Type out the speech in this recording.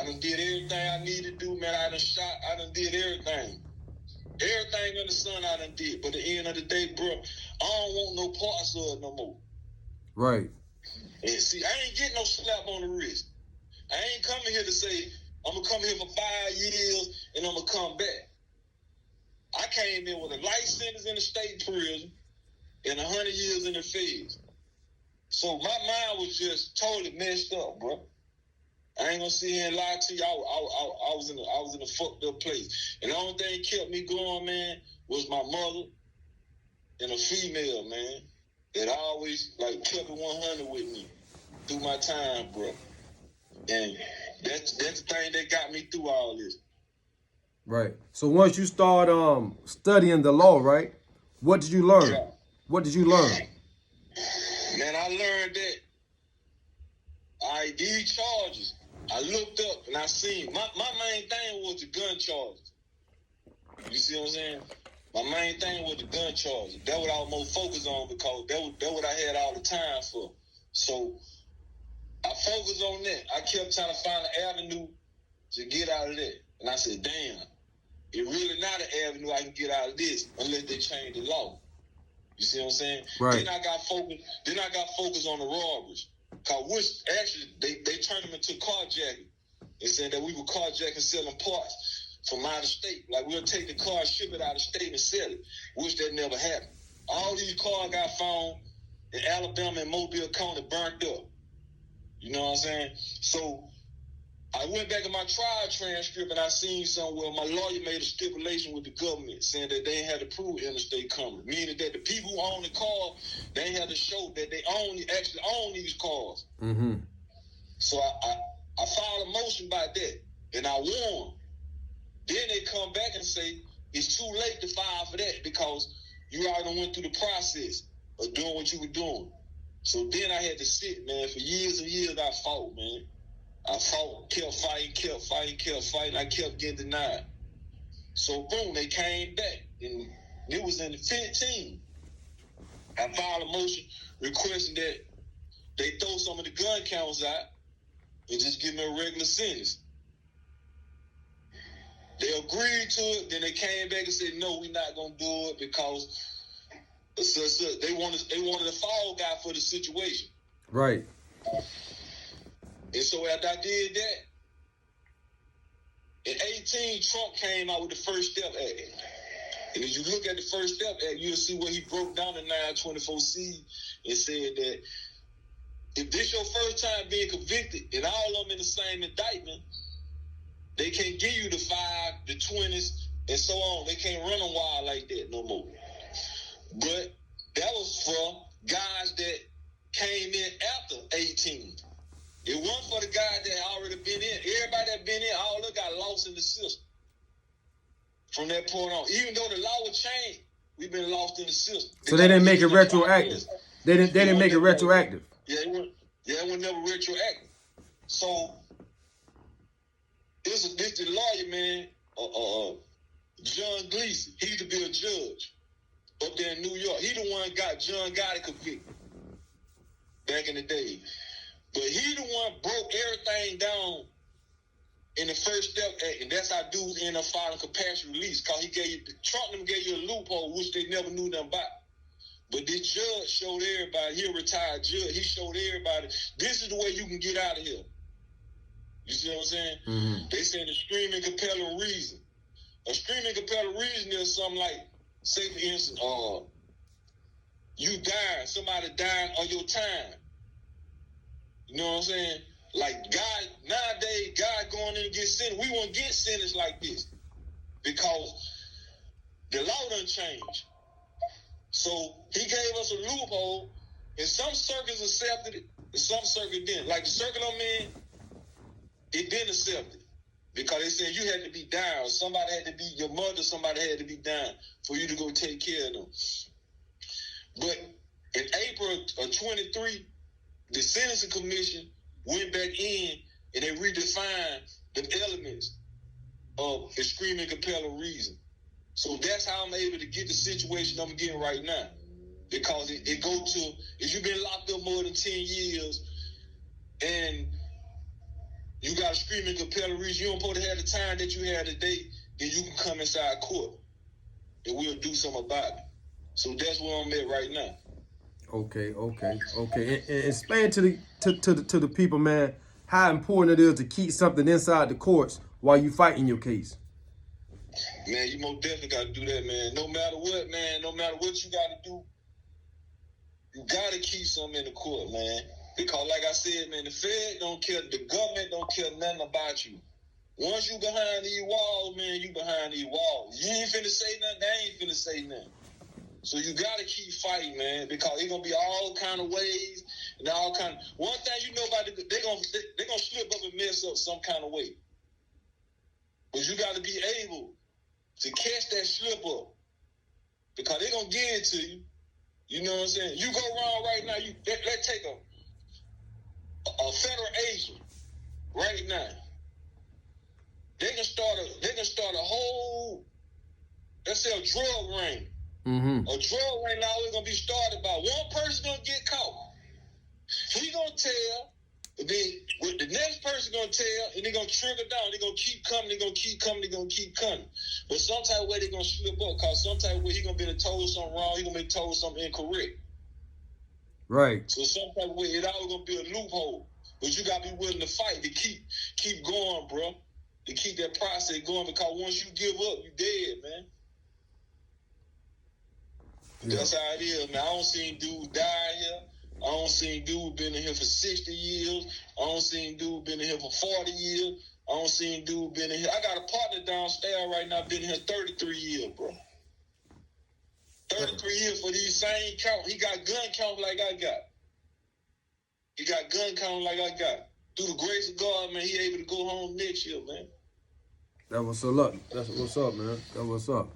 done did everything I needed to do, man. I done did everything. Everything under the sun I done did. But at the end of the day, bro, I don't want no parts of it no more. Right. And see, I ain't getting no slap on the wrist. I ain't coming here to say, I'm going to come here for 5 years and I'm going to come back. I came in with a life sentence in the state prison and 100 years in the feds. So my mind was just totally messed up, bro. I ain't gonna sit here and lie to you. I was in a fucked up place. And the only thing kept me going, man, was my mother and a female, man, that always like kept it 100 with me through my time, bro. And that's the thing that got me through all this. Right. So once you start studying the law, right? What did you learn? Yeah. What did you learn? Man, I learned that these charges, I looked up and I seen my main thing was the gun charges. You see what I'm saying? My main thing was the gun charges. That's what I was more focused on because that's what I had all the time for. So I focused on that. I kept trying to find an avenue to get out of that. And I said, damn, it really not an avenue I can get out of this unless they change the law. You see what I'm saying? Right. Then I got focused on the robberies. Cause which actually they turned them into carjacking. They said that we were carjacking, selling parts from out of state. Like we'll take the car, ship it out of state and sell it, which that never happened. All these cars got found in Alabama and Mobile County burnt up. You know what I'm saying? So I went back in my trial transcript and I seen somewhere my lawyer made a stipulation with the government saying that they ain't had to prove interstate commerce, meaning that the people who own the car, they ain't had to show that they actually own these cars. Mm-hmm. So I filed a motion about that and I won. Then they come back and say it's too late to file for that because you already went through the process of doing what you were doing. So then I had to sit, man. For years and years I fought, man. I fought, kept fighting. I kept getting denied. So boom, they came back. And it was in the 15. I filed a motion requesting that they throw some of the gun counts out and just give me a regular sentence. They agreed to it, then they came back and said, no, we're not gonna do it because they wanted a fall guy for the situation. Right. And so after I did that, in 18, Trump came out with the First Step Act. And if you look at the First Step Act, you'll see where he broke down the 924C and said that if this your first time being convicted and all of them in the same indictment, they can't give you the 5, the 20s, and so on. They can't run them wild like that no more. But that was for guys that came in after 18. It wasn't for the guy that already been in. Everybody that been in, all of them got lost in the system. From that point on, even though the law was changed, we've been lost in the system. So they didn't make it retroactive. They didn't make it retroactive. Yeah, it was never retroactive. So this the lawyer, man, John Gleason. He used to be a judge up there in New York. He the one got John Gotti convicted back in the day. But he the one broke everything down in the First Step Act, and that's how dudes end up filing compassionate release. Cause Trump gave you a loophole which they never knew nothing about. But this judge showed everybody, he a retired judge, he showed everybody, this is the way you can get out of here. You see what I'm saying? Mm-hmm. They saying a screaming compelling reason. A screaming compelling reason is something like, say for instance, you dying, somebody dying on your time. You know what I'm saying? Like God, nowadays, God going in and get sentenced. We won't get sentenced like this because the law done changed. So he gave us a loophole, and some circuits accepted it, and some circuits didn't. Like the circuit I'm in, it didn't accept it because they said you had to be down. Somebody had to be, your mother, somebody had to be down for you to go take care of them. But in April of 23, the Sentencing Commission went back in and they redefined the elements of a screaming compelling reason. So that's how I'm able to get the situation I'm getting right now. Because it go to, if you've been locked up more than 10 years and You got a screaming compelling reason. You don't supposed to have the time that you had today, then you can come inside court and we'll do something about it. So that's where I'm at right now. Okay. And explain to the people, man, how important it is to keep something inside the courts while you fighting your case. Man, you most definitely got to do that, man. No matter what, man, no matter what you got to do, you got to keep something in the court, man. Because like I said, man, the Fed don't care, the government don't care nothing about you. Once you behind these walls, man, you behind these walls. You ain't finna say nothing, they ain't finna say nothing. So you gotta keep fighting, man, because it's gonna be all kind of ways and all kind of. One thing you know about they gonna slip up and mess up some kind of way. But you gotta be able to catch that slip up because they gonna give it to you. You know what I'm saying? You go wrong right now. Let's take a federal agent right now. They can start a whole, let's say, a drug ring. Mm-hmm. A drug ring now is gonna be started by one person gonna get caught. He gonna tell, and then the next person gonna tell, and they gonna trigger down. They gonna keep coming. They gonna keep coming. They gonna keep coming. But some type of way they gonna slip up, cause some type of way he gonna be told something wrong. He gonna be told something incorrect. Right. So some type of way it always gonna be a loophole. But you gotta be willing to fight to keep going, bro. To keep that process going, because once you give up, you dead, man. Yeah. That's how it is, man. I don't see dudes die here. I don't see dude been in here for 60 years. I don't see dude been in here for 40 years. I don't see dude been in here. I got a partner downstairs right now, been in here 33 years, bro. 33 years for these same counts. He got gun count like I got. He got gun count like I got. Through the grace of God, man, he able to go home next year, man. That's what's up. That's what's up, man. That's what's up.